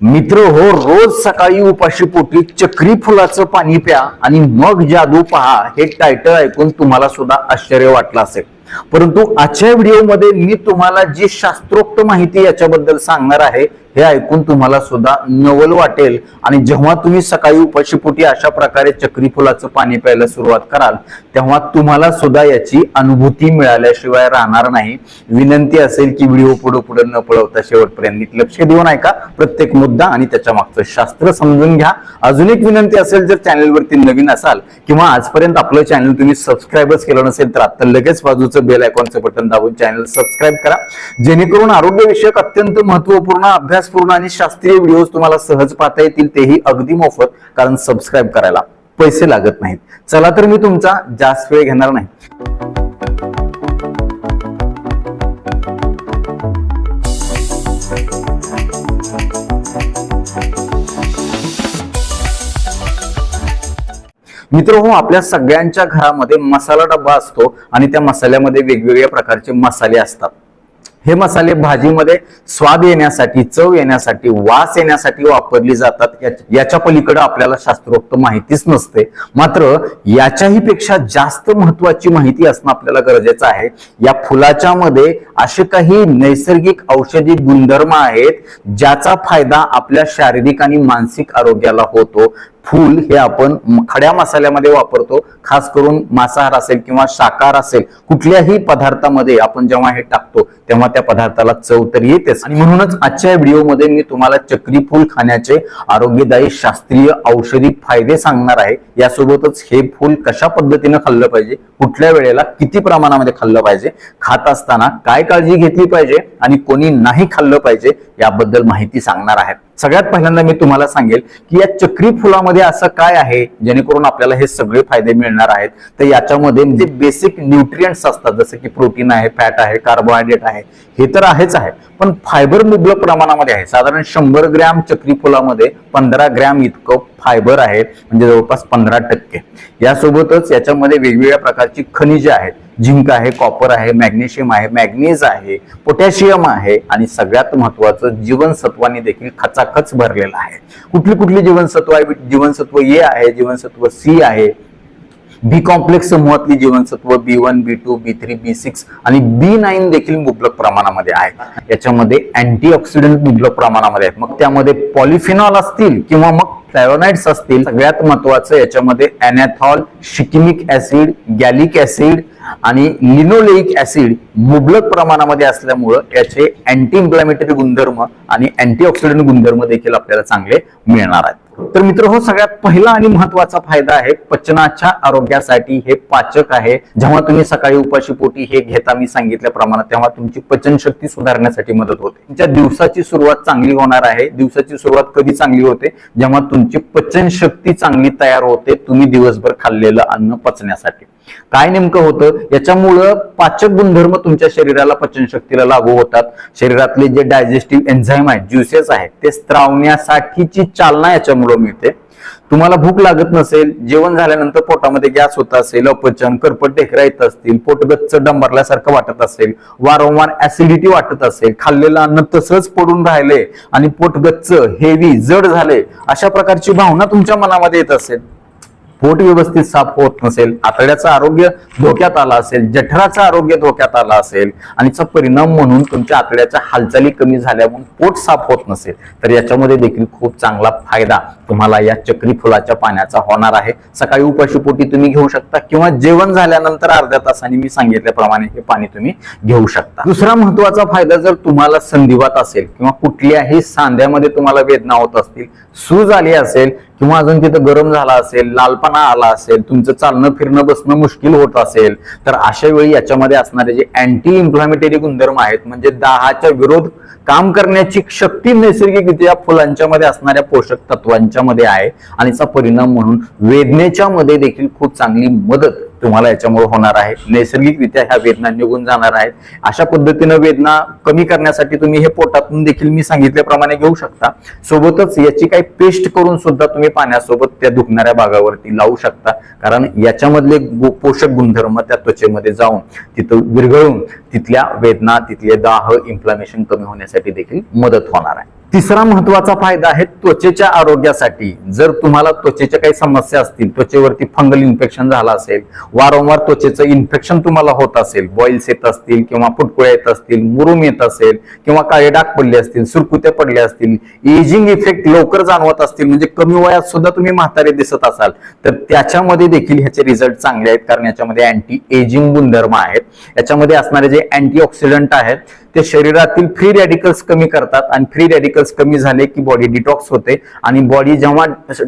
मित्र हो, रोज सकाळी उपाशी पोटी चक्री फुलाचं पाणी प्या आणि मग जादू पहा. हे टायटल ऐकून तुम्हाला सुद्धा आश्चर्य वाटलं असेल, परंतु आजच्या व्हिडिओमध्ये मी तुम्हाला जी शास्त्रोक्त माहिती याच्याबद्दल सांगणार आहे हे ऐकून तुम्हाला सुद्धा नवल वाटेल. आणि जेव्हा तुम्ही सकाळी उपाशी पोटी अशा प्रकारे चक्री फुलाचं पाणी प्यायला सुरुवात कराल तेव्हा तुम्हाला सुद्धा याची अनुभूती मिळाल्याशिवाय राहणार नाही. विनंती असेल की व्हिडिओ पुढे न पळवता शेवटपर्यंत लक्ष देऊन ऐका, प्रत्येक मुद्दा आणि त्याच्या मागचं शास्त्र समजून घ्या. अजून एक विनंती असेल, जर चॅनलवरती नवीन असाल किंवा आजपर्यंत आपलं चॅनल तुम्ही सबस्क्राईबच केलं नसेल तर आता लगेच बाजूचं बेल आयकॉनचं बटन दाबून चॅनल सबस्क्राईब करा, जेणेकरून आरोग्यविषयक अत्यंत महत्वपूर्ण अभ्यासपूर्ण आणि शास्त्रीय व्हिडिओज तुम्हाला सहज पाहता येतील, तेही अगदी मोफत. कारण सबस्क्राईब करायला पैसे लागत नाहीत. चला तर मी तुमचा जास्त वेळ घेणार नाही. मित्र हो, आपल्या सगळ्यांच्या घरामध्ये मसाला डब्बा असतो आणि त्या मसाल्यामध्ये वेगवेगळ्या प्रकारचे मसाले असतात. हे मसाले भाजीमध्ये स्वाद येण्यासाठी, चव येण्यासाठी, वास येण्यासाठी वापरली जातात. याच्या पलीकडे आपल्याला शास्त्रोक्त माहितीच नसते. मात्र याच्याही पेक्षा जास्त महत्वाची माहिती असणं आपल्याला गरजेचं आहे. या फुलाच्या मध्ये असे काही नैसर्गिक औषधी गुणधर्म आहेत ज्याचा फायदा आपल्या शारीरिक आणि मानसिक आरोग्याला होतो. फूल हे आपण खड्या मसाल्यामध्ये वापरतो, खास करून मांसाहार असेल किंवा शाकाहार असेल, कुठल्याही पदार्थामध्ये आपण जेव्हा हे टाकतो तेव्हा त्या पदार्थाला चव तर येतेच. आणि म्हणूनच आजच्या व्हिडिओमध्ये मी तुम्हाला चक्री फूल खाण्याचे आरोग्यदायी शास्त्रीय औषधी फायदे सांगणार आहे. यासोबतच हे फूल कशा पद्धतीने खाल्लं पाहिजे, कुठल्या वेळेला किती प्रमाणामध्ये खाल्लं पाहिजे, खात असताना काय काळजी घेतली पाहिजे आणि कोणी नाही खाल्लं पाहिजे याबद्दल माहिती सांगणार आहे. सगळ्यात पहिल्यांदा मी तुम्हाला सांगेल की या चक्री फुलामध्ये असं काय आहे जेणेकरून आपल्याला हे सगळे फायदे मिळणार आहेत. तर याच्यामध्ये जे बेसिक न्यूट्रिएंट्स असतात, जसे की प्रोटीन आहे, फॅट आहे, कार्बोहायड्रेट आहे, हे तर आहेच आहे, पण फायबर मुबलक प्रमाणामध्ये आहे. साधारण 100 ग्रॅम चक्री फुलामध्ये 15 ग्रॅम इतकं फायबर आहे, म्हणजे जवळपास 15%. यासोबतच याच्यामध्ये वेगवेगळ्या प्रकारची खनिजे आहेत. झिंक आहे, कॉपर आहे, मॅग्नेशियम आहे, मॅग्नीज आहे, पोटॅशियम आहे आणि सगळ्यात महत्वाचं जीवनसत्वांनी देखील खचाखच भरलेलं आहे. कुठली कुठली जीवनसत्व आहे? जीवनसत्व ए आहे, जीवनसत्व सी आहे, बी कॉम्प्लेक्स समूहातली जीवनसत्व B1, B2, B3, B6 आणि B9 देखील मुबलक प्रमाणामध्ये आहे. याच्यामध्ये अँटीऑक्सिडंट मुबलक प्रमाणामध्ये आहेत. मग त्यामध्ये पॉलिफिनॉल असतील किंवा मग फ्लॅवोनाइड्स असतील. सगळ्यात महत्वाचं याच्यामध्ये एनॅथॉल, शिकिमिक ऍसिड, गॅलिक ऍसिड आणि लिनोलेइक ऍसिड मुबलक प्रमाणामध्ये असल्यामुळं याचे अँटी इन्फ्लॅमेटरी गुणधर्म आणि अँटीऑक्सिडंट गुणधर्म देखील आपल्याला चांगले मिळणार आहेत. तर मित्र हो, सगळ्यात पहिला आणि महत्वाचा फायदा आहे पचनाच्या आरोग्यासाठी. हे पाचक आहे. जेव्हा तुम्ही सकाळी उपाशी पोटी हे घेता मी सांगितल्याप्रमाणे, तेव्हा तुमची पचनशक्ती सुधारण्यासाठी मदत होते. तुमच्या दिवसाची सुरुवात चांगली होणार आहे. दिवसाची सुरुवात कधी चांगली होते? जेव्हा तुमची पचनशक्ती चांगली तयार होते, तुम्ही दिवसभर खाल्लेलं अन्न पचण्यासाठी. काय नेमकं होतं याच्यामुळं? पाचक गुणधर्म तुमच्या शरीराला, पचनशक्तीला लागू होतात. शरीरातले जे डायजेस्टिव्ह एन्झाईम आहेत, ज्युसेस आहेत, ते स्त्रावण्यासाठीची चालना याच्यामुळे मिळते. तुम्हाला भूक लागत नसेल, जेवण झाल्यानंतर पोटामध्ये गॅस होत असेल, अपचन, करपट ढेकरा येत असतील, पोट गच्च डंबरल्यासारखं वाटत असेल, वारंवार ऍसिडिटी वाटत असेल, खाल्लेलं अन्न तसंच पडून राहिले आणि पोट गच्च, हेवी, जड झाले, अशा प्रकारची भावना तुमच्या मनामध्ये येत असेल, पोट व्यवस्थित साफ होत नसेल, आतड्याचं आरोग्य धोक्यात आलं असेल, जठराचं आरोग्य धोक्यात आलं असेल आणि याचा परिणाम म्हणून तुमच्या आतड्याच्या हालचाली कमी झाल्या म्हणून पोट साफ होत नसेल, तर याच्यामध्ये देखील खूप चांगला फायदा तुम्हाला या चक्री फुलाच्या पाण्याचा होणार आहे. सकाळी उपाशी पोटी तुम्ही घेऊ शकता किंवा जेवण झाल्यानंतर अर्ध्या तासाने मी सांगितल्याप्रमाणे हे पाणी तुम्ही घेऊ शकता. दुसरा महत्वाचा फायदा, जर तुम्हाला संधिवात असेल किंवा कुठल्याही सांध्यामध्ये तुम्हाला वेदना होत असतील, सूज आली असेल किंवा अजून तिथं गरम झाला असेल, लालपणा आला असेल, तुमचं चालणं फिरणं बसणं मुश्किल होत असेल, तर अशा वेळी याच्यामध्ये असणारे जे अँटी इन्फ्लॅमेटरी गुणधर्म आहेत, म्हणजे दाहाच्या विरोध काम करण्याची शक्ती नैसर्गिकरित्या फुलांच्या मध्ये असणाऱ्या पोषक तत्वांच्या मध्ये आहे आणि याचा परिणाम म्हणून वेदनेच्या मध्ये देखील खूप चांगली मदत तुम्हाला याच्यामुळे होणार आहे. नैसर्गिकरित्या ह्या वेदना निघून जाणार आहेत. अशा पद्धतीने वेदना कमी करण्यासाठी तुम्ही हे पोटातून देखील मी सांगितल्याप्रमाणे घेऊ शकता. सोबतच याची काही पेस्ट करून सुद्धा तुम्ही पाण्यासोबत त्या दुखणाऱ्या भागावरती लावू शकता, कारण याच्यामधले पोषक गुणधर्म त्या त्वचेमध्ये जाऊन तिथं विरघळून तिथल्या वेदना, तिथले दाह, इन्फ्लामेशन कमी होण्यासाठी देखील मदत होणार आहे. तिसरा महत्वाचा फायदा आहे त्वचेच्या आरोग्यासाठी. जर तुम्हाला त्वचेच्या काही समस्या असतील, त्वचेवरती फंगल इन्फेक्शन झालं असेल, वारंवार त्वचेचं इन्फेक्शन तुम्हाला होत असेल, बॉइल्स येत असतील किंवा फुटकुळ्या येत असतील, मुरूम येत असेल किंवा काळे डाग पडले असतील, सुरकुत्या पडल्या असतील, एजिंग इफेक्ट लवकर जाणवत असतील, म्हणजे कमी वयात सुद्धा तुम्ही म्हातारे दिसत असाल, तर त्याच्यामध्ये देखील ह्याचे रिझल्ट चांगले आहेत. कारण याच्यामध्ये अँटी एजिंग गुणधर्म आहेत. याच्यामध्ये असणारे जे अँटीऑक्सिडंट आहेत ते शरीरातील फ्री रॅडिकल्स कमी करतात आणि फ्री रॅडिकल्स कमी झाले की बॉडी डिटॉक्स होते आणि बॉडी जेव्हा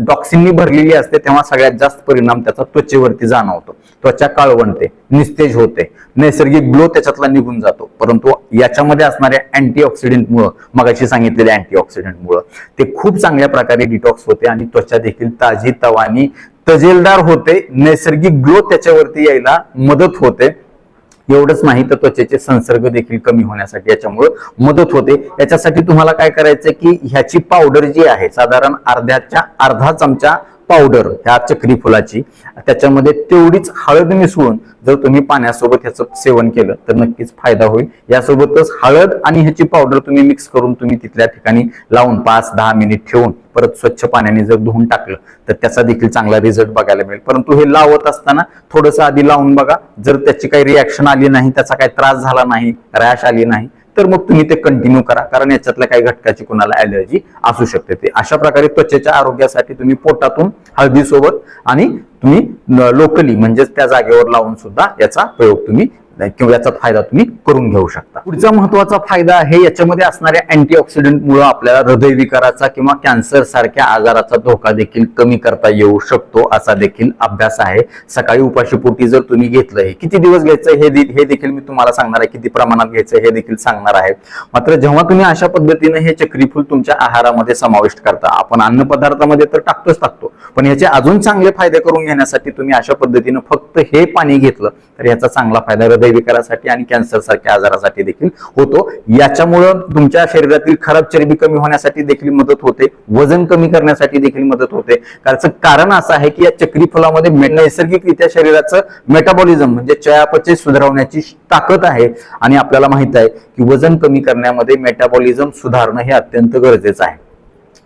टॉक्सिननी भरलेली असते तेव्हा सगळ्यात जास्त परिणाम त्याचा त्वचेवरती जाणवतो. त्वचा काळवंटे, निस्तेज होते, नैसर्गिक ग्लो त्याच्यातला निघून जातो. परंतु याच्यामध्ये असणाऱ्या अँटीऑक्सिडंटमुळे, मगाशी सांगितलेल्या अँटीऑक्सिडंटमुळे ते खूप चांगल्या प्रकारे डिटॉक्स होते आणि त्वचा देखील ताजी तवानी तजेलदार होते. नैसर्गिक ग्लो त्याच्यावरती यायला मदत होते. एवढंच नाही तर त्वचेचे संसर्ग देखील कमी होण्यासाठी याच्यामुळे मदत होते. याच्यासाठी तुम्हाला काय करायचं की ह्याची पावडर जी आहे, साधारण अर्धा चमचा पावडर ह्या चक्री फुलाची, त्याच्यामध्ये तेवढीच हळद मिसळून जर तुम्ही पाण्यासोबत ह्याचं सेवन केलं तर नक्कीच फायदा होईल. यासोबतच हळद आणि ह्याची पावडर तुम्ही मिक्स करून तुम्ही तिथल्या ठिकाणी लावून 5-10 मिनिट ठेवून परत स्वच्छ पाण्याने जर धुवून टाकलं तर त्याचा देखील चांगला रिझल्ट बघायला मिळेल. परंतु हे लावत असताना थोडंसं आधी लावून बघा. जर त्याची काही रिॲक्शन आली नाही, त्याचा काही त्रास झाला नाही, रॅश आली नाही, तर मग तुम्ही ते कंटिन्यू करा. कारण याच्यातल्या काही घटकाची कोणाला ॲलर्जी असू शकते. ते अशा प्रकारे त्वचेच्या आरोग्यासाठी तुम्ही पोटातून हळदीसोबत आणि तुम्ही लोकली म्हणजेच त्या जागेवर लावून सुद्धा याचा प्रयोग तुम्ही किंवा याचा फायदा तुम्ही करून घेऊ शकता. पुढचा महत्वाचा फायदा आहे याच्यामध्ये असणाऱ्या अँटीऑक्सिडंट मुळे आपल्याला हृदयविकाराचा किंवा कॅन्सर सारख्या आजाराचा धोका देखील कमी करता येऊ शकतो, असा देखील अभ्यास आहे. सकाळी उपाशीपोटी जर तुम्ही घेतलं, हे किती दिवस घ्यायचं हे देखील मी तुम्हाला सांगणार आहे, किती प्रमाणात घ्यायचं हे देखील सांगणार आहे. मात्र जेव्हा तुम्ही अशा पद्धतीने हे चक्रीफूल तुमच्या आहारामध्ये समाविष्ट करता, आपण अन्न पदार्थामध्ये तर टाकतो, पण याचे अजून चांगले फायदे करून घेण्यासाठी तुम्ही अशा पद्धतीने फक्त हे पाणी घेतलं तर याचा चांगला फायदा हृदयविकारासाठी आणि कॅन्सर सारख्या आजारासाठी देखील होतो. याच्यामुळं तुमच्या शरीरातील खराब चरबी कमी होण्यासाठी देखील मदत होते, वजन कमी करण्यासाठी देखील मदत होते. कारण असं आहे की या चक्री फुलामध्ये नैसर्गिकरित्या शरीराचं मेटाबॉलिझम म्हणजे चयापचय सुधारवण्याची ताकद आहे आणि आपल्याला माहित आहे की वजन कमी करण्यामध्ये मेटाबॉलिझम सुधारणं हे अत्यंत गरजेचं आहे.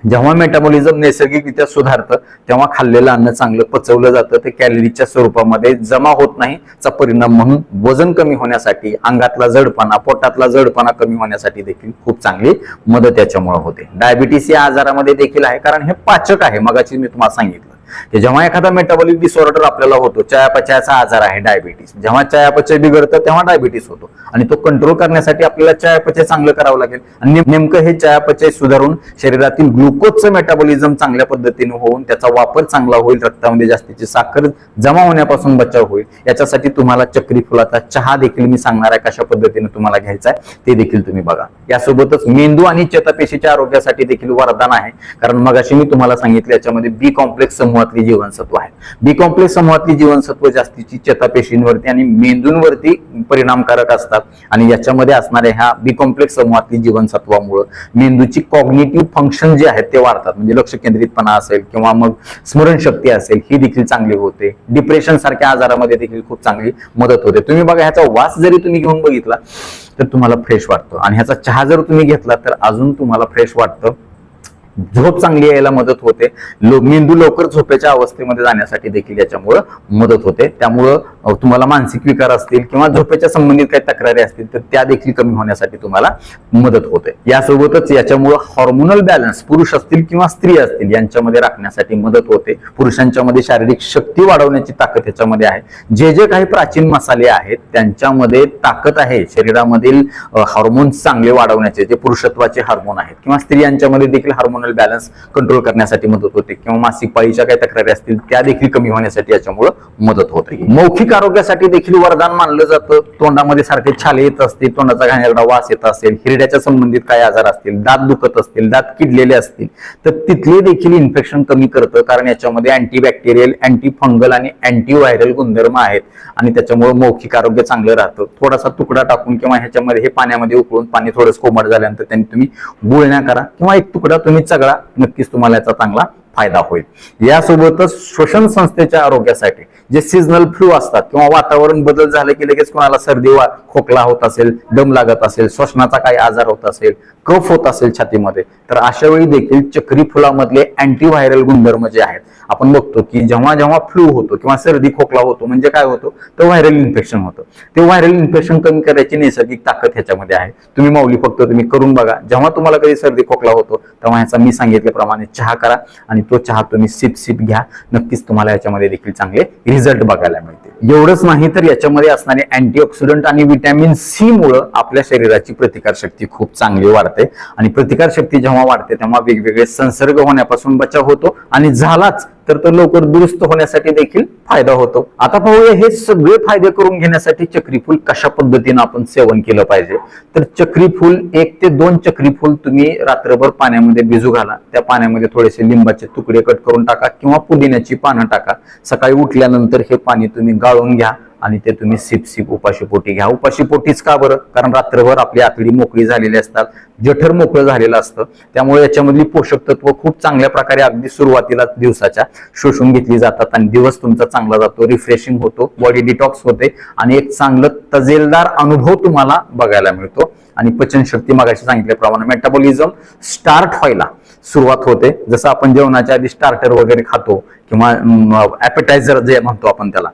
जेव्हा मेटाबॉलिझम नैसर्गिकरित्या सुधारतं तेव्हा खाल्लेलं अन्न चांगलं पचवलं जातं, ते कॅलरीच्या स्वरूपामध्ये जमा होत नाही. चा परिणाम म्हणून वजन कमी होण्यासाठी, अंगातला जडपणा, पोटातला जडपणा कमी होण्यासाठी देखील खूप चांगली मदत याच्यामुळे होते. डायबिटीस या आजारामध्ये देखील आहे, कारण हे पाचक आहे. मगाची मी तुम्हाला सांगितलं की जेव्हा एखादा मेटाबॉलिक डिसऑर्डर आपल्याला होतो, चयापचयाचा आजार आहे डायबिटीस, जेव्हा चयापचय बिघडतं तेव्हा डायबिटीस होतो आणि तो कंट्रोल करण्यासाठी आपल्याला चयापचय चांगलं करावं लागेल. आणि नेमकं हे चयापचय सुधारून शरीरातील ग्लुकोजचं मेटाबॉलिझम चांगल्या पद्धतीने होऊन त्याचा वापर चांगला होईल, रक्तामध्ये जास्तीची साखर जमा होण्यापासून बचाव होईल. याच्यासाठी तुम्हाला चक्री फुलाचा चहा देखील मी सांगणार आहे, कशा पद्धतीने तुम्हाला घ्यायचा आहे ते देखील तुम्ही बघा. यासोबतच मेंदू आणि चेतापेशीच्या आरोग्यासाठी देखील वरदान आहे. कारण मगाशी मी तुम्हाला सांगितलं याच्यामध्ये बी कॉम्प्लेक्स समूहातली जीवनसत्व आहे. बी कॉम्प्लेक्स समूहातली जीवनसत्व जास्तीची चेतापेशींवरती आणि मेंदूंवरती परिणामकारक असतात आणि याच्यामध्ये असणाऱ्या ह्या बी कॉम्प्लेक्स समूहातली जीवनसत्वामुळे मेंदूची कॉग्निटिव्ह फंक्शन जे आहेत ते वाढतात. म्हणजे लक्ष केंद्रितपणा असेल किंवा मग स्मरणशक्ती असेल ही देखील चांगली होते. डिप्रेशन सारख्या आजारामध्ये देखील खूप चांगली मदत होते. तुम्ही बघा, ह्याचा वास जरी तुम्ही घेऊन बघितला तर तुम्हाला फ्रेश वाटतो आणि ह्याचा चहा जर तुम्ही घेतला तर अजून तुम्हाला फ्रेश वाटतं. झोप चांगली यायला मदत होते. मेंदू लवकर झोपेच्या अवस्थेमध्ये जाण्यासाठी देखील याच्यामुळे मदत होते. त्यामुळं तुम्हाला मानसिक विकार असतील किंवा झोपेच्या संबंधित काही तक्रारी असतील तर त्या देखील कमी होण्यासाठी तुम्हाला मदत होते. यासोबतच याच्यामुळे हॉर्मोनल बॅलन्स, पुरुष असतील किंवा स्त्री असतील, यांच्यामध्ये राखण्यासाठी मदत होते. पुरुषांच्या मध्ये शारीरिक शक्ती वाढवण्याची ताकद याच्यामध्ये आहे. जे काही प्राचीन मसाले आहेत त्यांच्यामध्ये ताकद आहे शरीरामधील हार्मोन्स चांगले वाढवण्याचे, जे पुरुषत्वाचे हार्मोन आहेत, किंवा स्त्रियांच्या मध्ये देखील हार्मोनल बॅलन्स कंट्रोल करण्यासाठी मदत होते, किंवा मासिक पाळीच्या काही तक्रारी असतील त्या देखील कमी होण्यासाठी याच्यामुळे मदत होते. मौखिक आरोग्यासाठी देखील वरदान मानलं जातं. तोंडामध्ये सारखे छाले येत असतील, तोंडाचा घाणेरडा वास येत असेल, हिरड्याच्या संबंधित काही आजार असतील, दात दुखत असतील, दात किडलेले असतील तर तिथले देखील इन्फेक्शन कमी करतं. कारण याच्यामध्ये अँटीबॅक्टेरियल, अँटी फंगल आणि अँटीव्हायरल गुणधर्म आहेत आणि त्याच्यामुळे मौखिक आरोग्य चांगलं राहतं. थोडासा तुकडा टाकून किंवा ह्याच्यामध्ये हे पाण्यामध्ये उकळून, पाणी थोडंसं कोमट झाल्यानंतर त्यांनी तुम्ही गुळण्या करा किंवा एक तुकडा तुम्ही चगळा, नक्कीच तुम्हाला याचा चांगला फायदा होईल. यासोबतच श्वसन संस्थेच्या आरोग्यासाठी जे सीझनल फ्लू असतात किंवा वातावरण बदल झालं की लगेच कोणाला सर्दी खोकला होत असेल, दम लागत असेल, श्वसनाचा काही आजार होत असेल, कफ होत असेल छातीमध्ये, तर अशा वेळी देखील चक्री फुलामधले अँटीव्हायरल गुणधर्म जे आहेत, आपण बघतो की जेव्हा जेव्हा फ्लू होतो किंवा सर्दी खोकला होतो म्हणजे काय होतो, तर व्हायरल इन्फेक्शन होतं. ते व्हायरल इन्फेक्शन कमी करायची नैसर्गिक ताकद ह्याच्यामध्ये आहे. तुम्ही माऊली फक्त तुम्ही करून बघा. जेव्हा तुम्हाला कधी सर्दी खोकला होतो तेव्हा ह्याचा मी सांगितल्याप्रमाणे चहा करा आणि तो चहा तुम्ही सिप सिप घ्या. नक्कीच तुम्हाला याच्यामध्ये देखील चांगले रिझल्ट बघायला मिळतील. एवढंच नाही तर याच्यामध्ये असणारे अँटीऑक्सिडंट आणि व्हिटॅमिन सी मुळे आपल्या शरीराची प्रतिकारशक्ती खूप चांगली वाढते आणि प्रतिकारशक्ती जेव्हा वाढते तेव्हा वेगवेगळे संसर्ग होण्यापासून बचाव होतो आणि झालाच तर तो लवकर दुरुस्त होण्यासाठी देखील फायदा होतो. आता पाहूया हे सगळे फायदे करून घेण्यासाठी चक्रीफूल कशा पद्धतीने आपण सेवन केलं पाहिजे. तर चक्रीफूल 1 ते 2 चक्रीफूल तुम्ही रात्रभर पाण्यामध्ये भिजू घाला. त्या पाण्यामध्ये थोडेसे लिंबाचे तुकडे कट करून टाका किंवा पुदिन्याची पानं टाका. सकाळी उठल्यानंतर हे पाणी तुम्ही गाळून घ्या आणि ते तुम्ही सिप सिप उपाशीपोटी घ्या. उपाशीपोटीच का बरं? कारण रात्रभर आपली आतडी मोकळी झालेली असतात, जठर मोकळं झालेलं असतं, त्यामुळे याच्यामधली पोषक तत्व खूप चांगल्या प्रकारे अगदी सुरुवातीला दिवसाच्या शोषून घेतली जातात आणि दिवस तुमचा चांगला जातो, रिफ्रेशिंग होतो, बॉडी डिटॉक्स होते आणि एक चांगलं तजेलदार अनुभव तुम्हाला बघायला मिळतो आणि पचनशक्ती मगाशी सांगितल्याप्रमाणे मेटाबॉलिझम स्टार्ट व्हायला सुरुवात होते. जसं आपण जेवणाच्या आधी स्टार्टर वगैरे खातो किंवा ॲपेटायझर जे म्हणतो आपण त्याला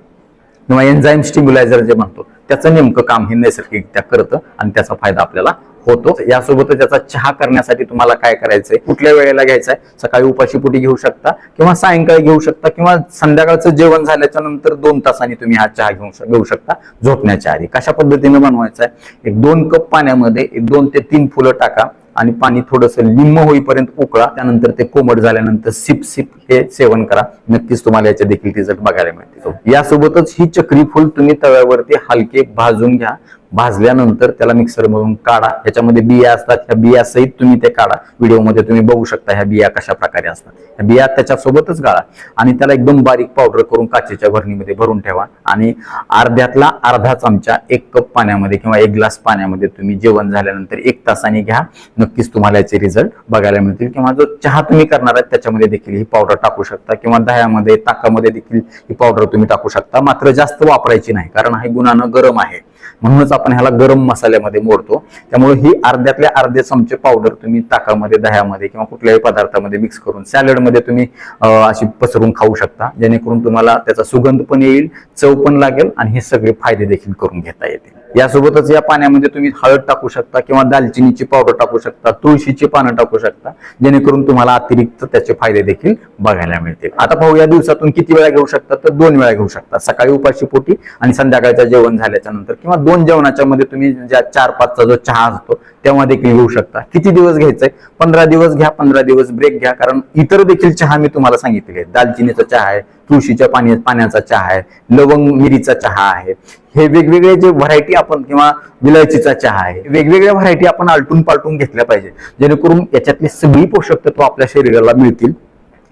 किंवा एन्झाईम स्टिम्युलायझर जे म्हणतो, त्याचं नेमकं काम हे नैसर्गिकरित्या करतं आणि त्याचा फायदा आपल्याला होतो. यासोबतच त्याचा चहा करण्यासाठी तुम्हाला काय करायचंय, कुठल्या वेळेला घ्यायचाय, सकाळी उपाशीपोटी घेऊ शकता किंवा सायंकाळी घेऊ शकता किंवा संध्याकाळचं जेवण झाल्याच्या नंतर 2 तासांनी तुम्ही हा चहा घेऊ शकता झोपण्याच्या आधी. कशा पद्धतीने बनवायचा आहे, 1-2 कप पाण्यामध्ये 2 ते 3 फुलं टाका आणि पाणी थोडंसं लिंब होईपर्यंत उकळा. त्यानंतर ते कोमट झाल्यानंतर सिप सिप हे सेवन करा. नक्कीच तुम्हाला याचे देखील रिझल्ट बघायला मिळतील. यासोबतच ही चक्री फुल तुम्ही तव्यावरती हलके भाजून घ्या. भाजल्यानंतर त्याला मिक्सर मधून काढा. याच्यामध्ये बिया असतात, ह्या बिया सहित तुम्ही ते काढा. व्हिडिओमध्ये तुम्ही बघू शकता ह्या बिया कशा प्रकारे असतात. ह्या बिया त्याच्यासोबतच गाळा आणि त्याला एकदम बारीक पावडर करून काचेच्या भरणीमध्ये भरून ठेवा आणि अर्ध्यातला अर्धा चमचा 1 कप पाण्यामध्ये किंवा 1 ग्लास पाण्यामध्ये तुम्ही जेवण झाल्यानंतर 1 तासाने घ्या. नक्कीच तुम्हाला याचे रिझल्ट बघायला मिळतील. किंवा जो चहा तुम्ही करणार आहात त्याच्यामध्ये देखील ही पावडर टाकू शकता किंवा दह्यामध्ये, ताकामध्ये देखील ही पावडर तुम्ही टाकू शकता. मात्र जास्त वापरायची नाही, कारण हे गुणानं गरम आहे, म्हणूनच आपण ह्याला गरम मसाल्यामध्ये मोडतो. त्यामुळे ही अर्ध्यातले अर्धे चमचे पावडर तुम्ही ताकामध्ये, दह्यामध्ये किंवा कुठल्याही पदार्थामध्ये मिक्स करून सॅलडमध्ये तुम्ही अशी पसरून खाऊ शकता, जेणेकरून तुम्हाला त्याचा सुगंध पण येईल, चव पण लागेल आणि हे सगळे फायदे देखील करून घेता येतील. यासोबतच या पाण्यामध्ये तुम्ही हळद टाकू शकता किंवा दालचिनीची पावडर टाकू शकता, तुळशीची पानं टाकू शकता, जेणेकरून तुम्हाला अतिरिक्त त्याचे फायदे देखील बघायला मिळतील. आता पाहू, या दिवसातून किती वेळा घेऊ शकता, तर 2 वेळा घेऊ शकता. सकाळी उपाशीपोटी आणि संध्याकाळच्या जेवण झाल्याच्या नंतर किंवा 2 जेवणाच्या मध्ये तुम्ही ज्या 4-5चा जो चहा असतो तेव्हा देखील घेऊ शकता. किती दिवस घ्यायचंय? 15 दिवस घ्या, 15 दिवस ब्रेक घ्या. कारण इतर देखील चहा मी तुम्हाला सांगितले, दालचिनीचा चहा आहे, तुळशीच्या पाण्याचा चहा आहे, लवंग मिरीचा चहा आहे. हे वेगवेगळे जे व्हरायटी आपण किंवा विलायचीचा चहा आहे, वेगवेगळ्या व्हरायटी आपण आलटून पालटून घेतल्या पाहिजे, जेणेकरून याच्यातली सगळी पोषक तत्व आपल्या शरीराला मिळतील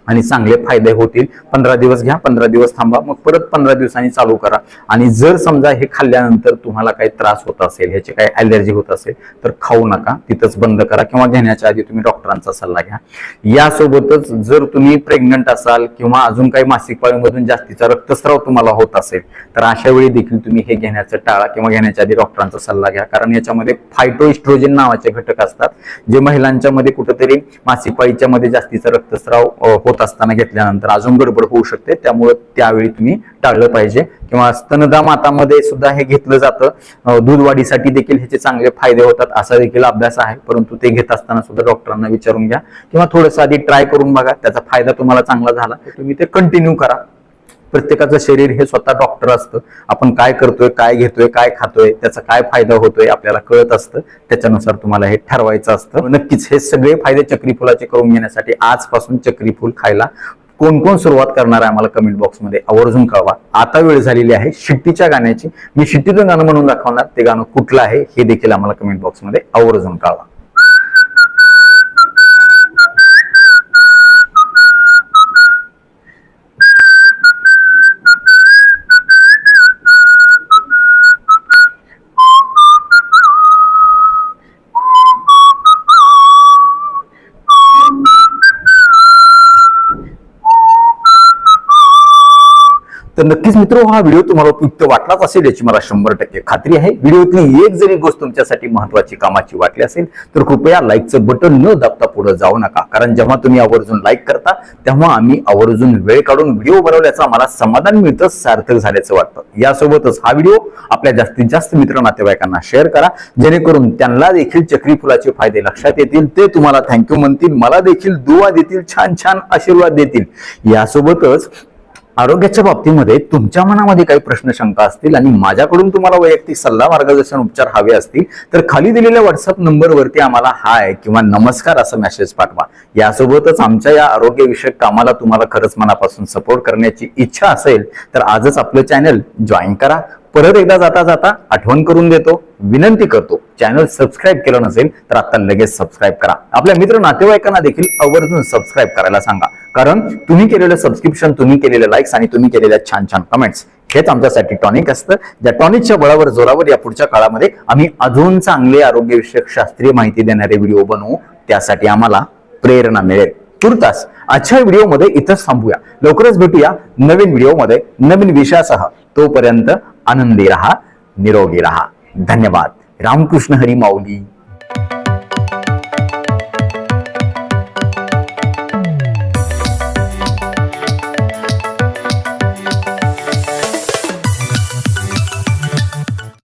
आणि चांगले फायदे होतील. 15 दिवस घ्या, 15 दिवस थांबा, मग परत 15 दिवसांनी चालू करा. आणि जर समजा हे खाल्ल्यानंतर तुम्हाला काही त्रास होत असेल, ह्याची काही ॲलर्जी होत असेल तर खाऊ नका, तिथंच बंद करा किंवा घेण्याच्या आधी तुम्ही डॉक्टरांचा सल्ला घ्या. यासोबतच जर तुम्ही प्रेग्नंट असाल किंवा अजून काही मासिक पाळीमधून जास्तीचा रक्तस्राव तुम्हाला होत असेल तर अशा वेळी देखील तुम्ही हे घेण्याचं टाळा किंवा घेण्याच्या आधी डॉक्टरांचा सल्ला घ्या. कारण याच्यामध्ये फायटोइस्ट्रोजन नावाचे घटक असतात, जे महिलांच्या मध्ये कुठेतरी मासिक पाळीच्या मध्ये जास्तीचा रक्तस्राव होत असताना घेतल्यानंतर अजून गडबड होऊ शकते. त्यामुळे त्यावेळी तुम्ही टाळलं पाहिजे. किंवा स्तनदा मातामध्ये सुद्धा हे घेतलं जातं. दूध वाढीसाठी देखील ह्याचे चांगले फायदे होतात असा देखील अभ्यास आहे, परंतु ते घेत असताना सुद्धा डॉक्टरांना विचारून घ्या किंवा थोडंसं आधी ट्राय करून बघा. त्याचा फायदा तुम्हाला चांगला झाला तुम्ही ते कंटिन्यू करा. प्रत्येकाचं शरीर हे स्वतः डॉक्टर असतं. आपण काय करतोय, काय घेतोय, काय खातोय, त्याचा काय फायदा होतोय आपल्याला कळत असतं. त्याच्यानुसार तुम्हाला हे ठरवायचं असतं. नक्कीच हे सगळे फायदे चक्रीफुलाचे करून घेण्यासाठी आजपासून चक्रीफूल खायला कोण कोण सुरुवात करणार आहे आम्हाला कमेंट बॉक्समध्ये आवर्जून कळवा. आता वेळ झालेली आहे शिट्टीच्या गाण्याची. मी शिट्टीचं गाणं म्हणून दाखवणार, ते गाणं कुठलं आहे हे देखील आम्हाला कमेंट बॉक्समध्ये आवर्जून कळवा. तर नक्कीच मित्र, हा व्हिडिओ तुम्हाला उपयुक्त वाटलाच असेल याची मला 100% खात्री आहे. व्हिडिओतली एक जरी गोष्ट तुमच्यासाठी महत्वाची कामाची वाटली असेल तर कृपया लाईकचं बटन न दाबता पुढे जाऊ नका, कारण जेव्हा तुम्ही आवर्जून लाईक करता तेव्हा आम्ही आवर्जून वेळ काढून व्हिडिओ बनवल्याचं आम्हाला समाधान मिळतं, सार्थक झाल्याचं वाटतं. यासोबतच हा व्हिडिओ आपल्या जास्तीत जास्त मित्र नातेवाईकांना शेअर करा, जेणेकरून त्यांना देखील चक्री फुलाचे फायदे लक्षात येतील, ते तुम्हाला थँक्यू म्हणतील, मला देखील दुआ देतील, छान छान आशीर्वाद देतील. यासोबतच आरोग्याच्या बाबतीमध्ये तुमच्या मनामध्ये काही प्रश्न शंका असतील आणि माझ्याकडून तुम्हाला वैयक्तिक सल्ला मार्गदर्शन उपचार हवे असतील तर खाली दिलेल्या व्हॉट्सअप नंबरवरती आम्हाला हाय किंवा नमस्कार असं मेसेज पाठवा. यासोबतच आमच्या या आरोग्यविषयक कामाला तुम्हाला खरंच मनापासून सपोर्ट करण्याची इच्छा असेल तर आजच आपलं चॅनल जॉईन करा. परत एकदा जाता जाता आठवण करून देतो, विनंती करतो, चॅनल सबस्क्राईब केलं नसेल तर आता लगेच सबस्क्राईब करा. आपल्या मित्र नातेवाईकांना देखील आवर्जून सबस्क्राईब करायला सांगा, कारण तुम्ही केलेलं सबस्क्रिप्शन, तुम्ही केलेले लाईक्स आणि तुम्ही केलेल्या छान छान कमेंट्स हेच आमच्यासाठी टॉनिक असतं. ज्या टॉनिकच्या बळावर जोरावर या पुढच्या काळामध्ये आम्ही अजून चांगले आरोग्यविषयक शास्त्रीय माहिती देणारे व्हिडिओ बनवू, त्यासाठी आम्हाला प्रेरणा मिळेल. तुर्तास आजच्या व्हिडिओमध्ये इथंच थांबूया. लवकरच भेटूया नवीन व्हिडिओमध्ये नवीन विषयासह. तोपर्यंत आनंदी रहा, निरोगी रहा. धन्यवाद. रामकृष्ण हरी माऊली.